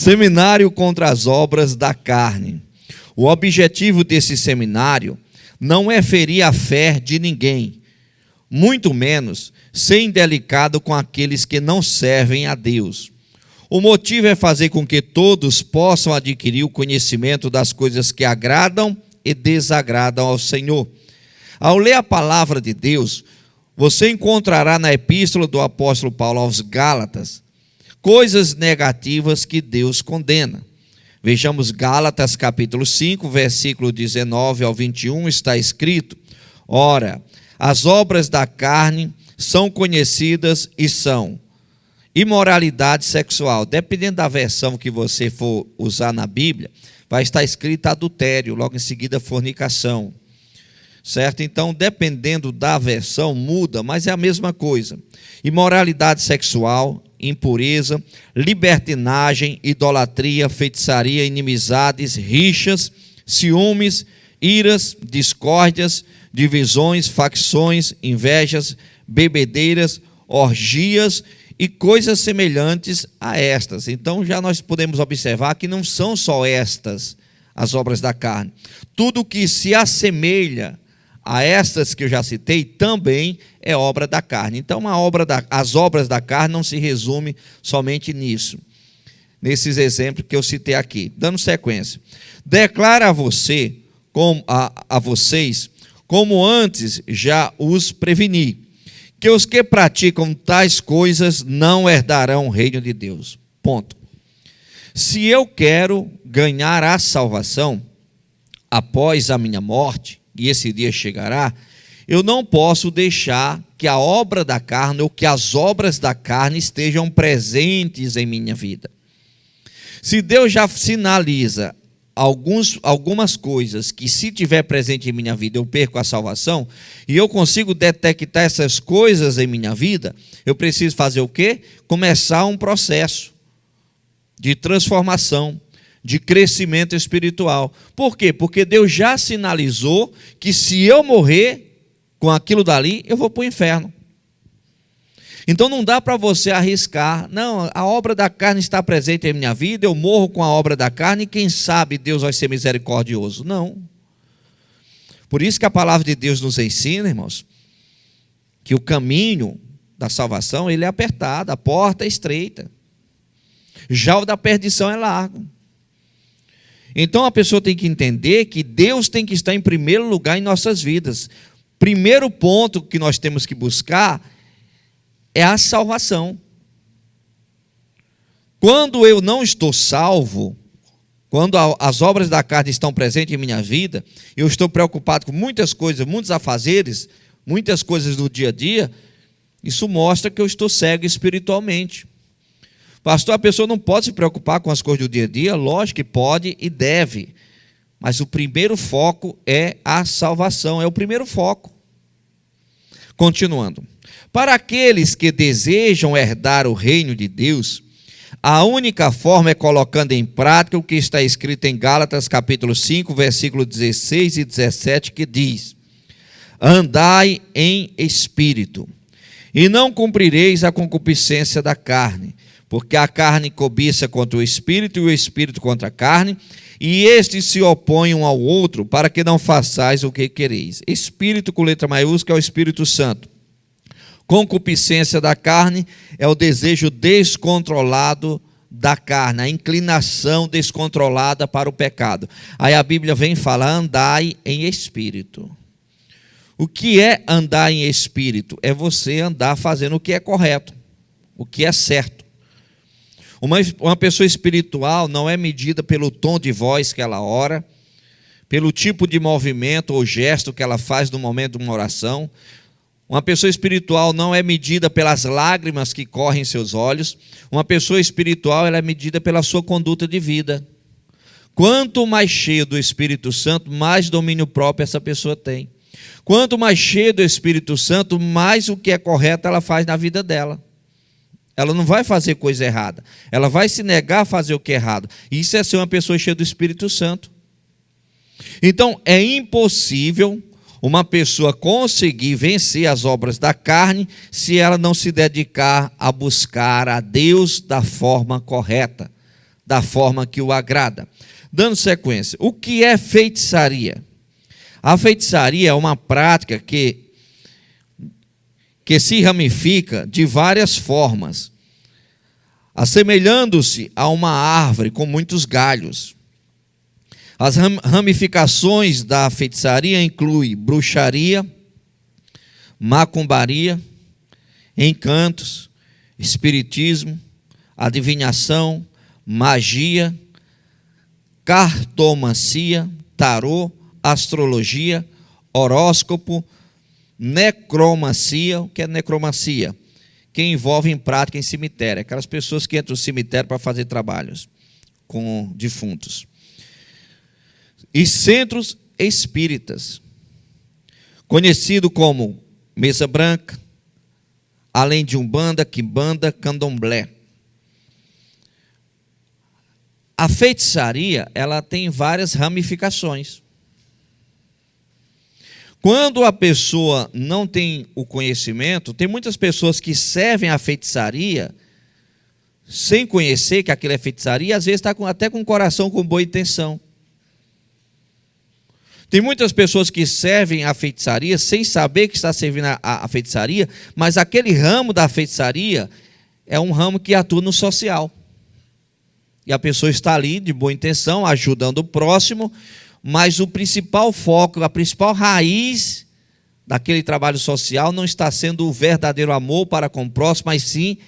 Seminário contra as obras da carne. O objetivo desse seminário não é ferir a fé de ninguém, muito menos ser indelicado com aqueles que não servem a Deus. O motivo é fazer com que todos possam adquirir o conhecimento das coisas que agradam e desagradam ao Senhor. Ao ler a palavra de Deus, você encontrará na epístola do apóstolo Paulo aos Gálatas coisas negativas que Deus condena. Vejamos Gálatas capítulo 5, versículo 19 ao 21, está escrito: ora, as obras da carne são conhecidas e são imoralidade sexual. Dependendo da versão que você for usar na Bíblia, vai estar escrito adultério, logo em seguida fornicação. Certo? Então, dependendo da versão, muda, mas é a mesma coisa. Imoralidade sexual, impureza, libertinagem, idolatria, feitiçaria, inimizades, rixas, ciúmes, iras, discórdias, divisões, facções, invejas, bebedeiras, orgias e coisas semelhantes a estas. Então, já nós podemos observar que não são só estas as obras da carne. Tudo que se assemelha a estas que eu já citei também é obra da carne. Então, as obras da carne não se resume somente nisso, nesses exemplos que eu citei aqui. Dando sequência, declara a vocês, como antes já os preveni, que os que praticam tais coisas não herdarão o reino de Deus. Ponto. Se eu quero ganhar a salvação após a minha morte, e esse dia chegará, eu não posso deixar que a obra da carne ou que as obras da carne estejam presentes em minha vida. Se Deus já sinaliza algumas coisas que, se tiver presente em minha vida, eu perco a salvação, e eu consigo detectar essas coisas em minha vida, eu preciso fazer o quê? Começar um processo de transformação, de crescimento espiritual. Por quê? Porque Deus já sinalizou que se eu morrer com aquilo dali, eu vou para o inferno. Então não dá para você arriscar, não, a obra da carne está presente em minha vida, eu morro com a obra da carne e quem sabe Deus vai ser misericordioso. Não. Por isso que a palavra de Deus nos ensina, irmãos, que o caminho da salvação ele é apertado, a porta é estreita. Já o da perdição é largo. Então a pessoa tem que entender que Deus tem que estar em primeiro lugar em nossas vidas. Primeiro ponto que nós temos que buscar é a salvação. Quando eu não estou salvo, quando as obras da carne estão presentes em minha vida, eu estou preocupado com muitas coisas, muitos afazeres, muitas coisas do dia a dia, isso mostra que eu estou cego espiritualmente. Pastor, a pessoa não pode se preocupar com as coisas do dia a dia? Lógico que pode e deve, mas o primeiro foco é a salvação, é o primeiro foco. Continuando, para aqueles que desejam herdar o reino de Deus, a única forma é colocando em prática o que está escrito em Gálatas capítulo 5, versículos 16 e 17, que diz: andai em espírito, e não cumprireis a concupiscência da carne, porque a carne cobiça contra o espírito e o espírito contra a carne, e estes se opõem um ao outro, para que não façais o que quereis. Espírito com letra maiúscula é o Espírito Santo. Concupiscência da carne é o desejo descontrolado da carne, a inclinação descontrolada para o pecado. Aí a Bíblia vem falar: andai em espírito. O que é andar em espírito? É você andar fazendo o que é correto, o que é certo. Uma pessoa espiritual não é medida pelo tom de voz que ela ora, pelo tipo de movimento ou gesto que ela faz no momento de uma oração. Uma pessoa espiritual não é medida pelas lágrimas que correm em seus olhos. Uma pessoa espiritual ela é medida pela sua conduta de vida. Quanto mais cheio do Espírito Santo, mais domínio próprio essa pessoa tem. Quanto mais cheio do Espírito Santo, mais o que é correto ela faz na vida dela. Ela não vai fazer coisa errada. Ela vai se negar a fazer o que é errado. Isso é ser uma pessoa cheia do Espírito Santo. Então, é impossível uma pessoa conseguir vencer as obras da carne se ela não se dedicar a buscar a Deus da forma correta, da forma que o agrada. Dando sequência, o que é feitiçaria? A feitiçaria é uma prática que se ramifica de várias formas, assemelhando-se a uma árvore com muitos galhos. As ramificações da feitiçaria incluem bruxaria, macumbaria, encantos, espiritismo, adivinhação, magia, cartomancia, tarô, astrologia, horóscopo, necromancia. O que é necromancia? Que envolve em prática em cemitério, aquelas pessoas que entram no cemitério para fazer trabalhos com defuntos. E centros espíritas, conhecido como mesa branca, além de umbanda, quimbanda, candomblé. A feitiçaria, ela tem várias ramificações. Quando a pessoa não tem o conhecimento, tem muitas pessoas que servem a feitiçaria sem conhecer que aquilo é feitiçaria, às vezes está até com o coração com boa intenção. Tem muitas pessoas que servem a feitiçaria sem saber que está servindo a feitiçaria, mas aquele ramo da feitiçaria é um ramo que atua no social. E a pessoa está ali de boa intenção, ajudando o próximo, mas o principal foco, a principal raiz daquele trabalho social não está sendo o verdadeiro amor para com o próximo, mas sim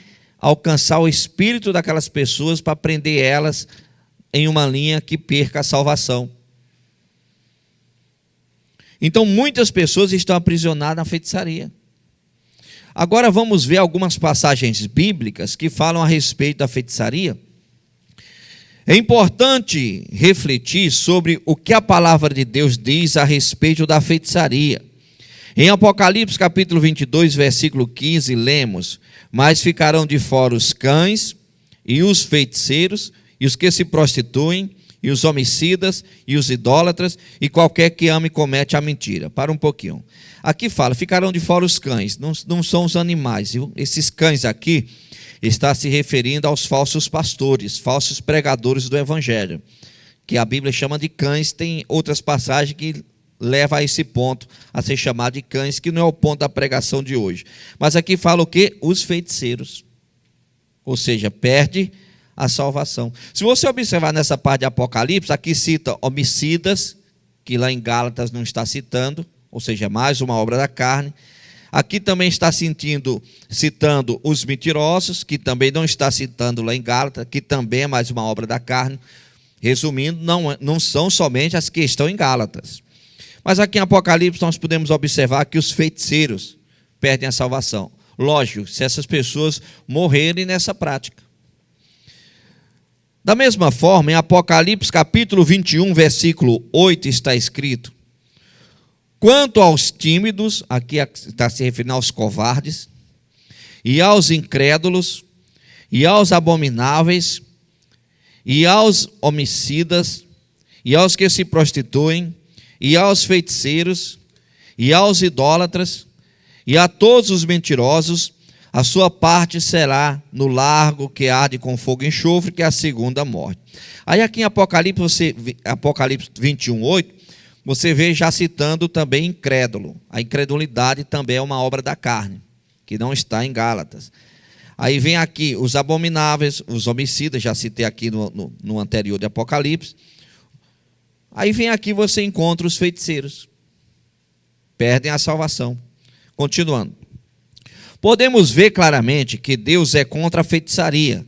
alcançar o espírito daquelas pessoas para prender elas em uma linha que perca a salvação. Então, muitas pessoas estão aprisionadas na feitiçaria. Agora vamos ver algumas passagens bíblicas que falam a respeito da feitiçaria. É importante refletir sobre o que a palavra de Deus diz a respeito da feitiçaria. Em Apocalipse capítulo 22, versículo 15, lemos: mas ficarão de fora os cães, e os feiticeiros, e os que se prostituem, e os homicidas, e os idólatras, e qualquer que ame e comete a mentira. Para um pouquinho. Aqui fala, ficarão de fora os cães, não são os animais, viu? Esses cães aqui está se referindo aos falsos pastores, falsos pregadores do evangelho, que a Bíblia chama de cães. Tem outras passagens que levam a esse ponto, a ser chamado de cães, que não é o ponto da pregação de hoje. Mas aqui fala o quê? Os feiticeiros, ou seja, perde a salvação. Se você observar nessa parte de Apocalipse, aqui cita homicidas, que lá em Gálatas não está citando, ou seja, mais uma obra da carne. Aqui também está citando os mentirosos, que também não está citando lá em Gálatas, que também é mais uma obra da carne. Resumindo, não são somente as que estão em Gálatas. Mas aqui em Apocalipse nós podemos observar que os feiticeiros perdem a salvação. Lógico, se essas pessoas morrerem nessa prática. Da mesma forma, em Apocalipse capítulo 21, versículo 8, está escrito: quanto aos tímidos, aqui está se referindo aos covardes, e aos incrédulos, e aos abomináveis, e aos homicidas, e aos que se prostituem, e aos feiticeiros, e aos idólatras, e a todos os mentirosos, a sua parte será no largo que arde com fogo e enxofre, que é a segunda morte. Aí aqui em Apocalipse 21, 8, você vê já citando também incrédulo. A incredulidade também é uma obra da carne, que não está em Gálatas. Aí vem aqui os abomináveis, os homicidas, já citei aqui no anterior de Apocalipse. Aí vem aqui, você encontra os feiticeiros. Perdem a salvação. Continuando. Podemos ver claramente que Deus é contra a feitiçaria,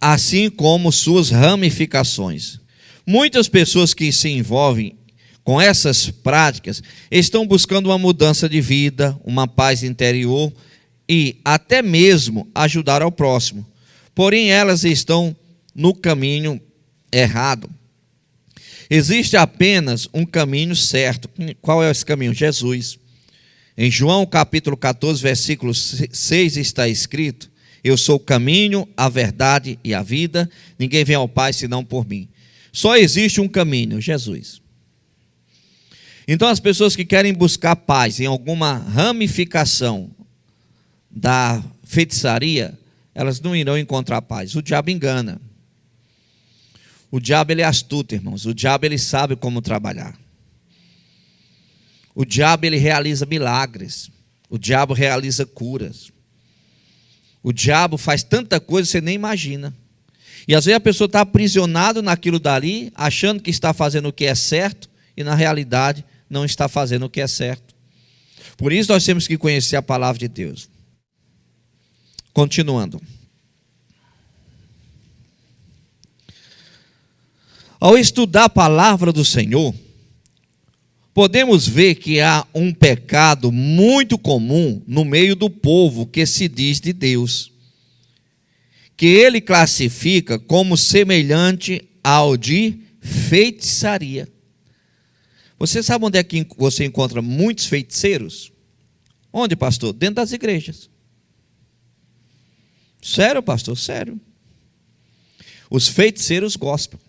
assim como suas ramificações. Muitas pessoas que se envolvem com essas práticas estão buscando uma mudança de vida, uma paz interior e até mesmo ajudar ao próximo. Porém, elas estão no caminho errado. Existe apenas um caminho certo. Qual é esse caminho? Jesus. Em João capítulo 14, versículo 6 está escrito: eu sou o caminho, a verdade e a vida, ninguém vem ao Pai senão por mim. Só existe um caminho, Jesus. Então as pessoas que querem buscar paz em alguma ramificação da feitiçaria, elas não irão encontrar paz. O diabo engana. O diabo, ele é astuto, irmãos. O diabo, ele sabe como trabalhar. O diabo, ele realiza milagres. O diabo realiza curas. O diabo faz tanta coisa que você nem imagina. E às vezes a pessoa está aprisionada naquilo dali, achando que está fazendo o que é certo, e na realidade não está fazendo o que é certo. Por isso nós temos que conhecer a palavra de Deus. Continuando. Ao estudar a palavra do Senhor, podemos ver que há um pecado muito comum no meio do povo que se diz de Deus, que ele classifica como semelhante ao de feitiçaria. Você sabe onde é que você encontra muitos feiticeiros? Onde, pastor? Dentro das igrejas. Sério, pastor? Sério. Os feiticeiros gospel.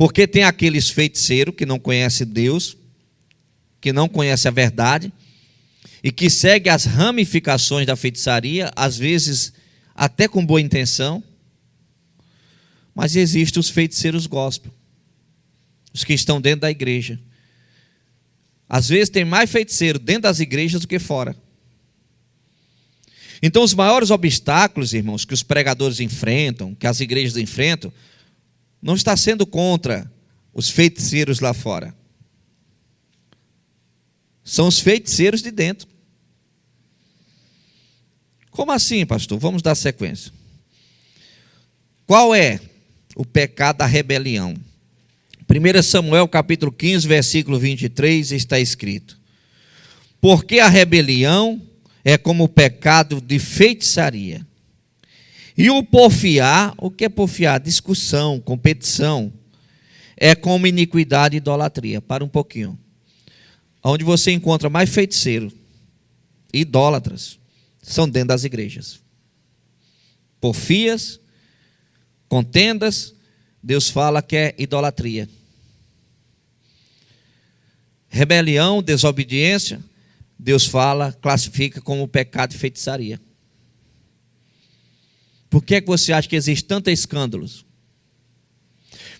Porque tem aqueles feiticeiros que não conhecem Deus, que não conhecem a verdade, e que seguem as ramificações da feitiçaria, às vezes até com boa intenção, mas existem os feiticeiros gospel, os que estão dentro da igreja. Às vezes tem mais feiticeiro dentro das igrejas do que fora. Então os maiores obstáculos, irmãos, que os pregadores enfrentam, que as igrejas enfrentam, não está sendo contra os feiticeiros lá fora. São os feiticeiros de dentro. Como assim, pastor? Vamos dar sequência. Qual é o pecado da rebelião? 1 Samuel capítulo 15, versículo 23, está escrito: porque a rebelião é como o pecado de feitiçaria. E o porfiar, o que é porfiar? Discussão, competição, é como iniquidade e idolatria. Para um pouquinho. Onde você encontra mais feiticeiro, idólatras, são dentro das igrejas. Porfias, contendas, Deus fala que é idolatria. Rebelião, desobediência, Deus fala, classifica como pecado de feitiçaria. Por que é que você acha que existe tantos escândalos?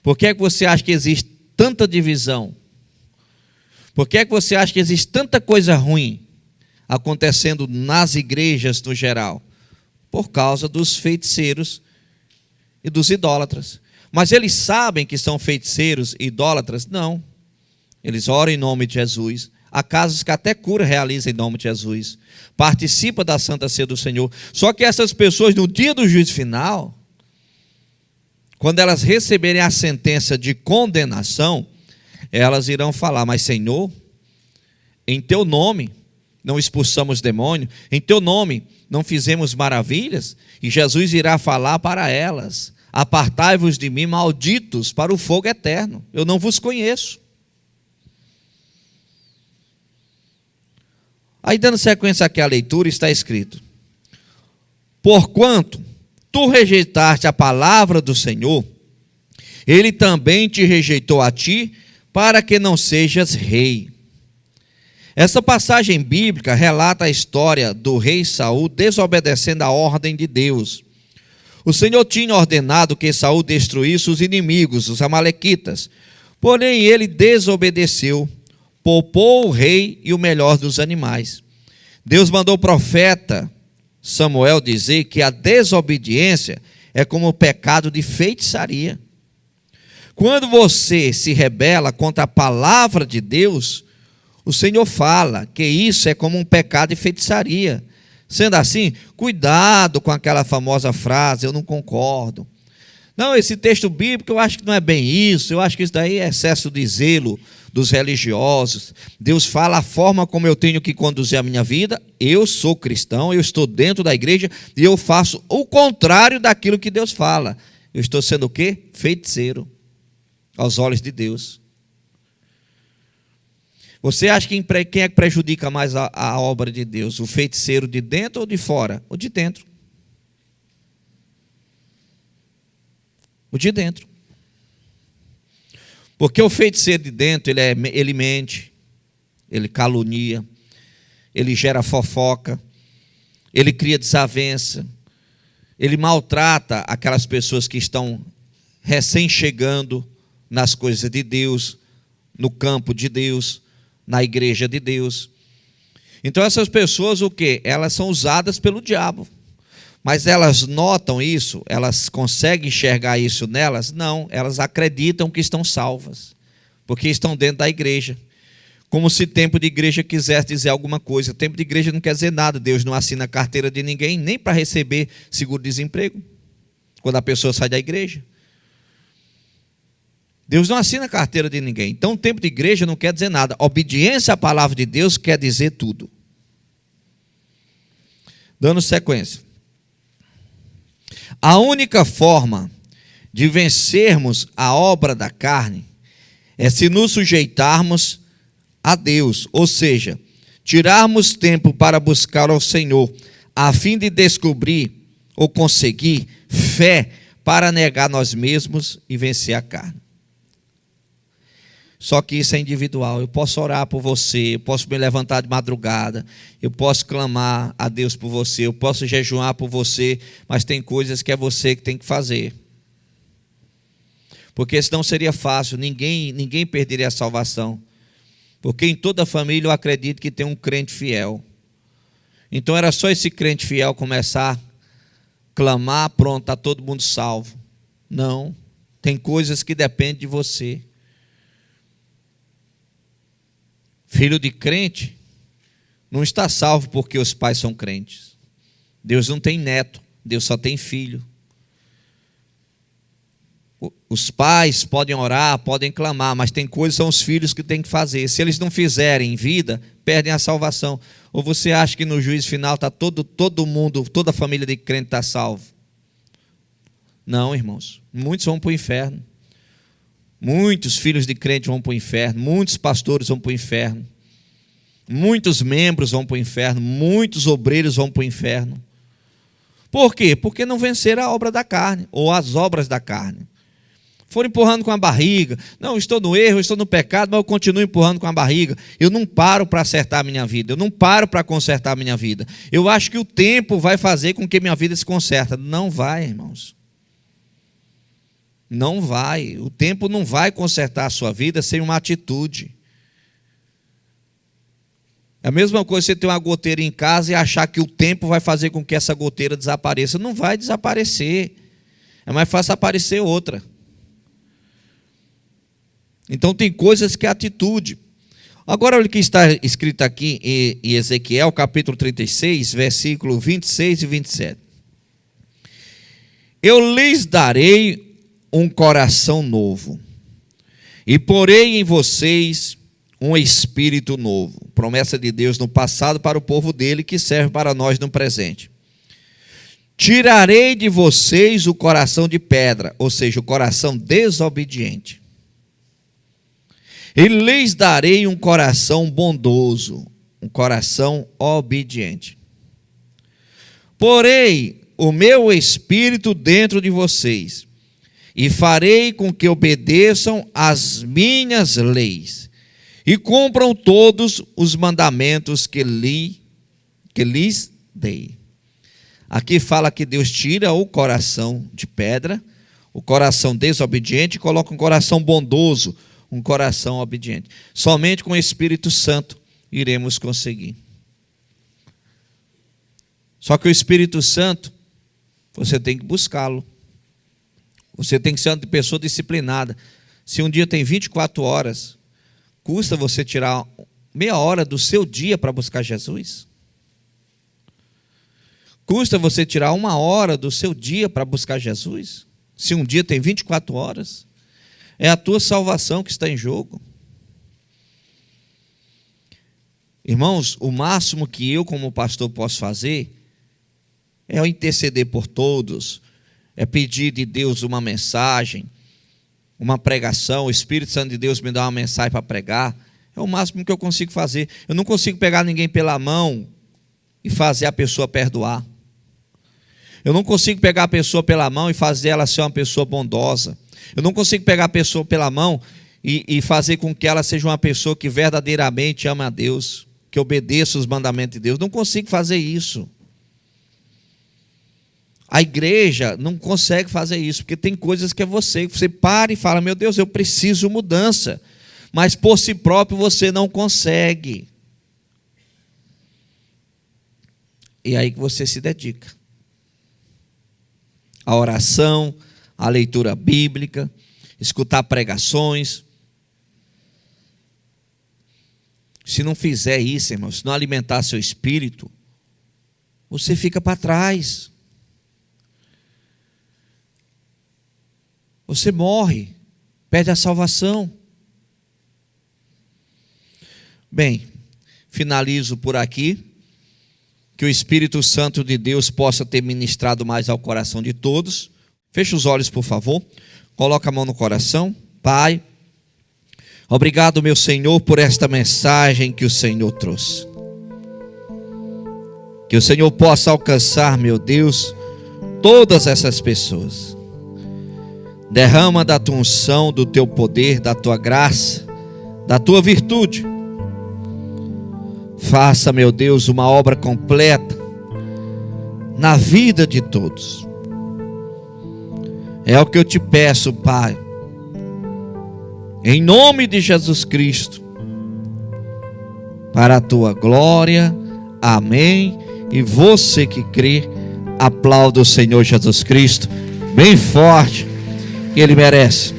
Por que é que você acha que existe tanta divisão? Por que é que você acha que existe tanta coisa ruim acontecendo nas igrejas no geral? Por causa dos feiticeiros e dos idólatras. Mas eles sabem que são feiticeiros e idólatras? Não. Eles oram em nome de Jesus. Há casos que até cura realiza em nome de Jesus. Participa da Santa Ceia do Senhor. Só que essas pessoas, no dia do juízo final, quando elas receberem a sentença de condenação, elas irão falar: mas Senhor, em teu nome não expulsamos demônio, em teu nome não fizemos maravilhas. E Jesus irá falar para elas: apartai-vos de mim, malditos, para o fogo eterno. Eu não vos conheço. Aí, dando sequência aqui à leitura, está escrito: porquanto tu rejeitaste a palavra do Senhor, ele também te rejeitou a ti, para que não sejas rei. Essa passagem bíblica relata a história do rei Saul desobedecendo a ordem de Deus. O Senhor tinha ordenado que Saul destruísse os inimigos, os amalequitas, porém ele desobedeceu, poupou o rei e o melhor dos animais. Deus mandou o profeta Samuel dizer que a desobediência é como o pecado de feitiçaria. Quando você se rebela contra a palavra de Deus, o Senhor fala que isso é como um pecado de feitiçaria. Sendo assim, cuidado com aquela famosa frase: eu não concordo. Não, esse texto bíblico eu acho que não é bem isso, eu acho que isso daí é excesso de zelo dos religiosos. Deus fala a forma como eu tenho que conduzir a minha vida. Eu sou cristão, eu estou dentro da igreja e eu faço o contrário daquilo que Deus fala. Eu estou sendo o quê? Feiticeiro aos olhos de Deus. Você acha que quem é que prejudica mais a obra de Deus? O feiticeiro de dentro ou de fora? O de dentro. O de dentro. Porque o feiticeiro de dentro, ele mente, ele calunia, ele gera fofoca, ele cria desavença, ele maltrata aquelas pessoas que estão recém-chegando nas coisas de Deus, no campo de Deus, na igreja de Deus. Então essas pessoas, o quê? Elas são usadas pelo diabo. Mas elas notam isso? Elas conseguem enxergar isso nelas? Não, elas acreditam que estão salvas, porque estão dentro da igreja. Como se tempo de igreja quisesse dizer alguma coisa. Tempo de igreja não quer dizer nada. Deus não assina a carteira de ninguém, nem para receber seguro-desemprego, quando a pessoa sai da igreja. Deus não assina a carteira de ninguém. Então, tempo de igreja não quer dizer nada. Obediência à palavra de Deus quer dizer tudo. Dando sequência. A única forma de vencermos a obra da carne é se nos sujeitarmos a Deus, ou seja, tirarmos tempo para buscar ao Senhor, a fim de descobrir ou conseguir fé para negar nós mesmos e vencer a carne. Só que isso é individual. Eu posso orar por você, eu posso me levantar de madrugada, eu posso clamar a Deus por você, eu posso jejuar por você, mas tem coisas que é você que tem que fazer. Porque senão seria fácil, ninguém perderia a salvação. Porque em toda família eu acredito que tem um crente fiel. Então era só esse crente fiel começar a clamar, pronto, está todo mundo salvo. Não, tem coisas que dependem de você. Filho de crente não está salvo porque os pais são crentes. Deus não tem neto, Deus só tem filho. Os pais podem orar, podem clamar, mas tem coisas que são os filhos que têm que fazer. Se eles não fizerem em vida, perdem a salvação. Ou você acha que no juízo final está todo mundo, toda a família de crente está salvo? Não, irmãos. Muitos vão para o inferno. Muitos filhos de crente vão para o inferno. Muitos pastores vão para o inferno. Muitos membros vão para o inferno. Muitos obreiros vão para o inferno. Por quê? Porque não venceram a obra da carne, ou as obras da carne. Foram empurrando com a barriga. Não, estou no erro, estou no pecado, mas eu continuo empurrando com a barriga. Eu não paro para acertar a minha vida. Eu não paro para consertar a minha vida. Eu acho que o tempo vai fazer com que minha vida se conserta. Não vai, irmãos. Não vai. O tempo não vai consertar a sua vida sem uma atitude. É a mesma coisa você ter uma goteira em casa e achar que o tempo vai fazer com que essa goteira desapareça. Não vai desaparecer. É mais fácil aparecer outra. Então tem coisas que é atitude. Agora olha o que está escrito aqui em Ezequiel, capítulo 36, versículo 26 e 27. Eu lhes darei um coração novo, e porei em vocês um espírito novo. Promessa de Deus no passado para o povo dele, que serve para nós no presente. Tirarei de vocês o coração de pedra, ou seja, o coração desobediente. E lhes darei um coração bondoso, um coração obediente. Porei o meu espírito dentro de vocês, e farei com que obedeçam às minhas leis, e cumpram todos os mandamentos que lhes dei. Aqui fala que Deus tira o coração de pedra, o coração desobediente, e coloca um coração bondoso, um coração obediente. Somente com o Espírito Santo iremos conseguir. Só que o Espírito Santo, você tem que buscá-lo. Você tem que ser uma pessoa disciplinada. Se um dia tem 24 horas, custa você tirar meia hora do seu dia para buscar Jesus? Custa você tirar 1 hora do seu dia para buscar Jesus? Se um dia tem 24 horas? É a tua salvação que está em jogo. Irmãos, o máximo que eu como pastor posso fazer é interceder por todos, é pedir de Deus uma mensagem, uma pregação, o Espírito Santo de Deus me dá uma mensagem para pregar, é o máximo que eu consigo fazer. Eu não consigo pegar ninguém pela mão e fazer a pessoa perdoar. Eu não consigo pegar a pessoa pela mão e fazer ela ser uma pessoa bondosa. Eu não consigo pegar a pessoa pela mão e fazer com que ela seja uma pessoa que verdadeiramente ama a Deus, que obedeça os mandamentos de Deus. Não consigo fazer isso. A igreja não consegue fazer isso, porque tem coisas que é você para e fala, meu Deus, eu preciso mudança, mas por si próprio você não consegue. E aí que você se dedica à oração, à leitura bíblica, escutar pregações. Se não fizer isso, irmão, se não alimentar seu espírito, você fica para trás. Você morre, perde a salvação. Bem, finalizo por aqui. Que o Espírito Santo de Deus possa ter ministrado mais ao coração de todos. Feche os olhos, por favor. Coloca a mão no coração. Pai, obrigado, meu Senhor, por esta mensagem que o Senhor trouxe. Que o Senhor possa alcançar, meu Deus, todas essas pessoas. Derrama da tua unção, do teu poder, da tua graça, da tua virtude. Faça, meu Deus, uma obra completa na vida de todos. É o que eu te peço, Pai. Em nome de Jesus Cristo. Para a tua glória. Amém. E você que crê, aplauda o Senhor Jesus Cristo bem forte, que Ele merece.